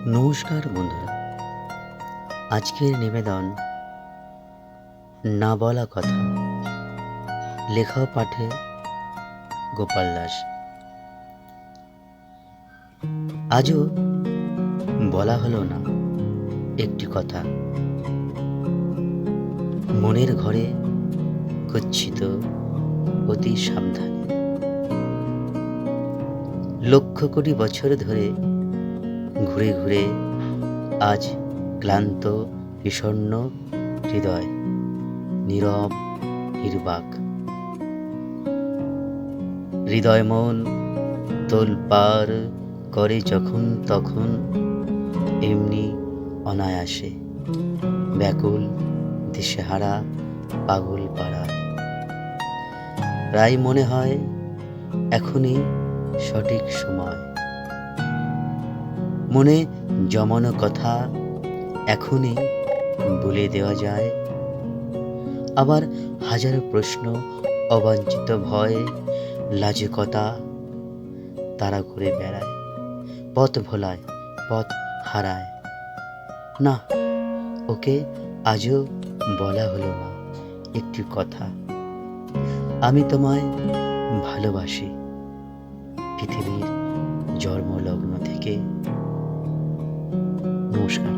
নমস্কার বন্ধুরা, আজকের নিবেদন না বলা কথা, লেখা ও পাঠে গোপাল দাস। আজও বলা হলো না একটি কথা, মনের ঘরে গচ্ছিত অতি সাবধানে। লক্ষ কোটি বছর ধরে ঘুরে ঘুরে আজ ক্লান্ত বিষণ্ণ হৃদয় নীরব নির্বাক। হৃদয় মন তোলপাড় করে যখন তখন, এমনি অনায়াসে ব্যাকুল দিশেহারা পাগল পাড়া। প্রায় মনে হয় এখনই সঠিক সময়, মনে জমানো কথা এখনই বলে দেওয়া যায়। আবার হাজারো প্রশ্ন, অবাঞ্ছিত ভয়, লাজুকতা তারা ঘুরে বেড়ায়, পথ ভোলায়, পথ হারায়। না, ওকে আজও বলা হলো না একটি কথা, আমি তোমায় ভালোবাসি পৃথিবীর জন্মলগ্ন থেকে। নমস্কার।